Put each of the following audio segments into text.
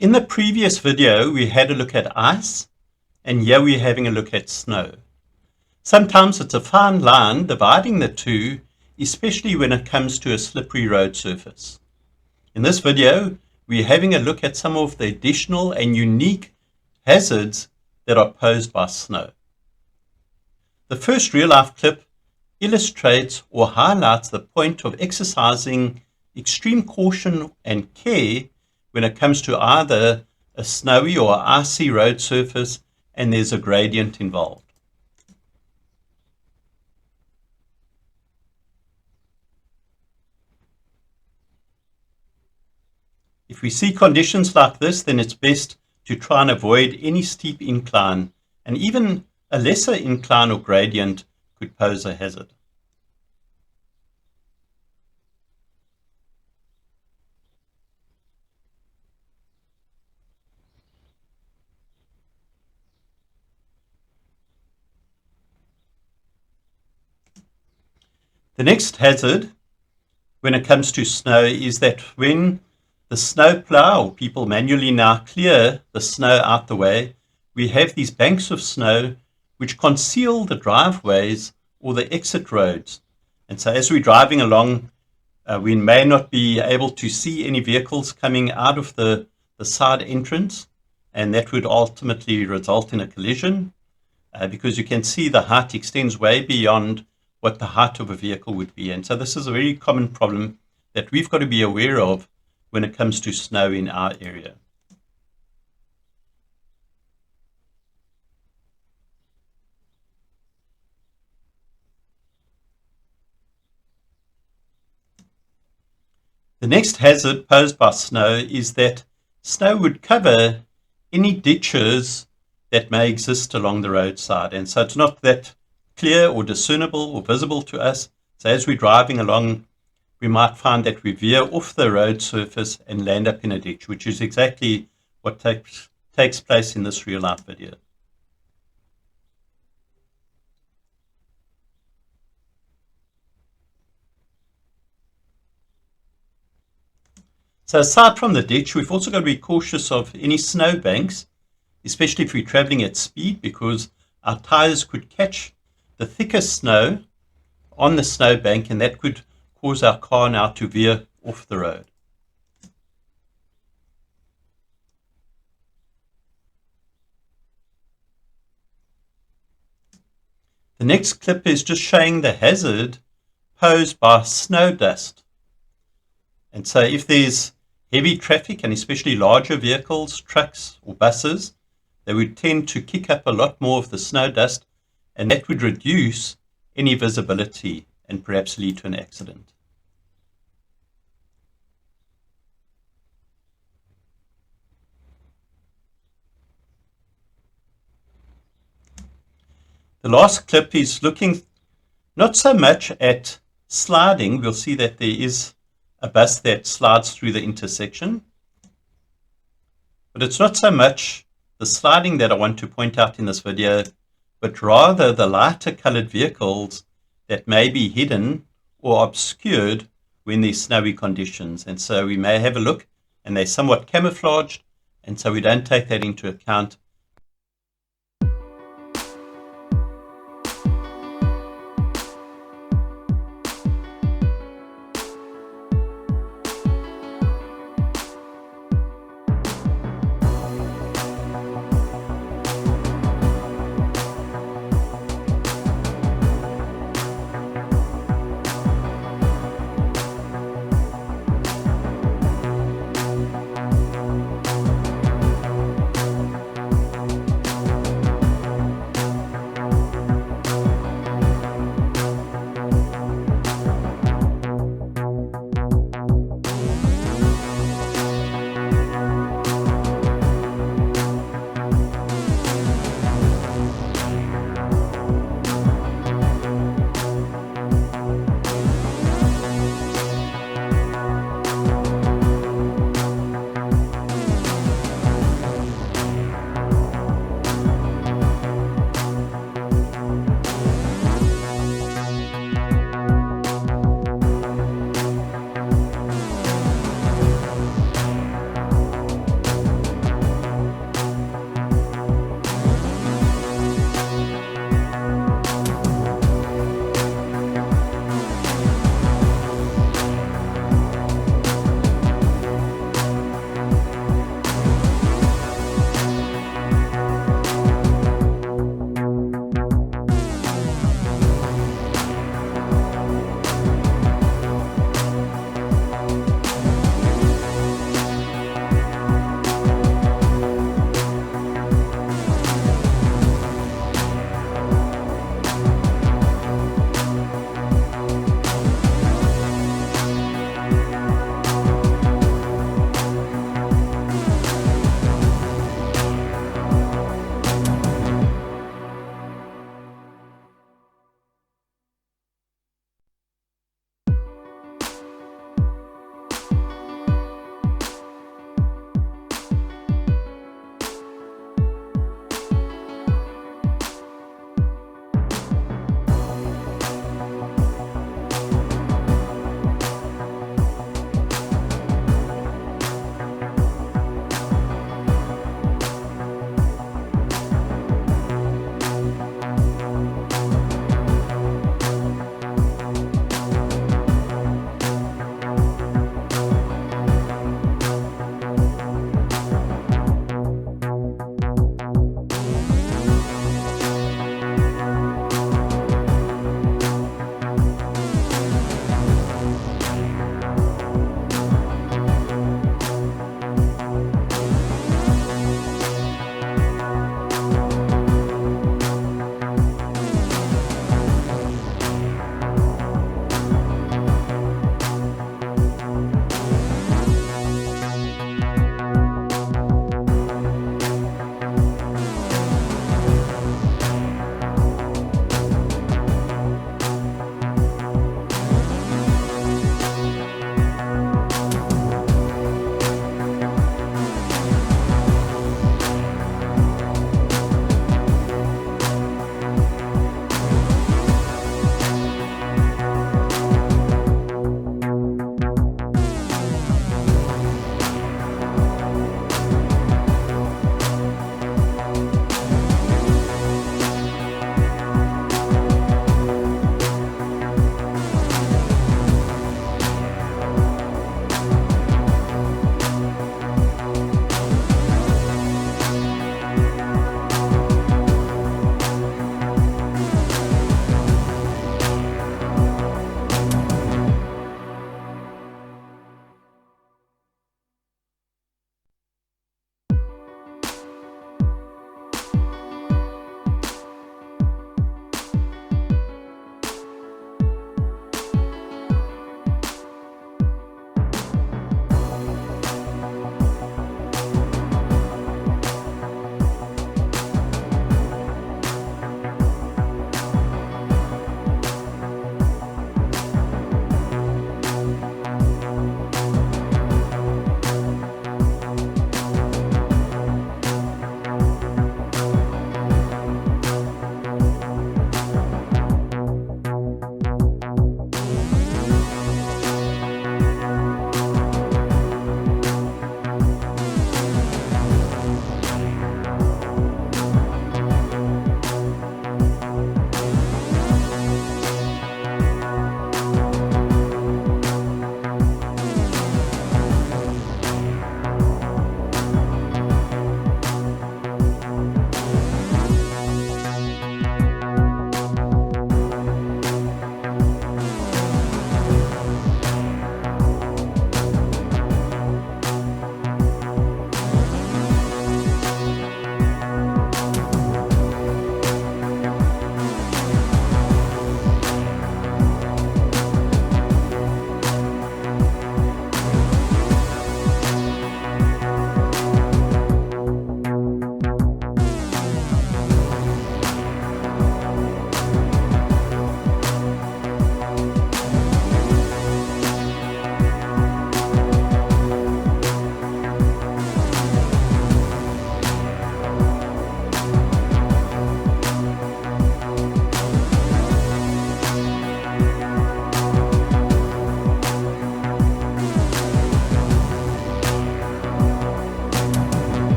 In the previous video, we had a look at ice, and here we're having a look at snow. Sometimes it's a fine line dividing the two, especially when it comes to a slippery road surface. In this video, we're having a look at some of the additional and unique hazards that are posed by snow. The first real-life clip illustrates or highlights the point of exercising extreme caution and care when it comes to either a snowy or icy road surface and there's a gradient involved. If we see conditions like this, then it's best to try and avoid any steep incline, and even a lesser incline or gradient could pose a hazard. The next hazard when it comes to snow is that when the snow plow, or people manually now clear the snow out the way, we have these banks of snow which conceal the driveways or the exit roads. And so as we're driving along, we may not be able to see any vehicles coming out of the side entrance, and that would ultimately result in a collision because you can see the height extends way beyond what the height of a vehicle would be. And so this is a very common problem that we've got to be aware of when it comes to snow in our area. The next hazard posed by snow is that snow would cover any ditches that may exist along the roadside. And so it's not that clear or discernible or visible to us. So as we're driving along, we might find that we veer off the road surface and land up in a ditch, which is exactly what takes place in this real life video. So aside from the ditch, we've also got to be cautious of any snowbanks, especially if we're traveling at speed, because our tires could catch the thicker snow on the snowbank, and that could cause our car now to veer off the road. The next clip is just showing the hazard posed by snow dust. And so if there's heavy traffic, and especially larger vehicles, trucks or buses, they would tend to kick up a lot more of the snow dust, and that would reduce any visibility and perhaps lead to an accident. The last clip is looking not so much at sliding. We'll see that there is a bus that slides through the intersection, but it's not so much the sliding that I want to point out in this video, but rather the lighter colored vehicles that may be hidden or obscured when there's snowy conditions. And so we may have a look and they're somewhat camouflaged, and so we don't take that into account.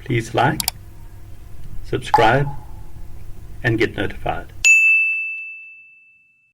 Please like, subscribe, and get notified.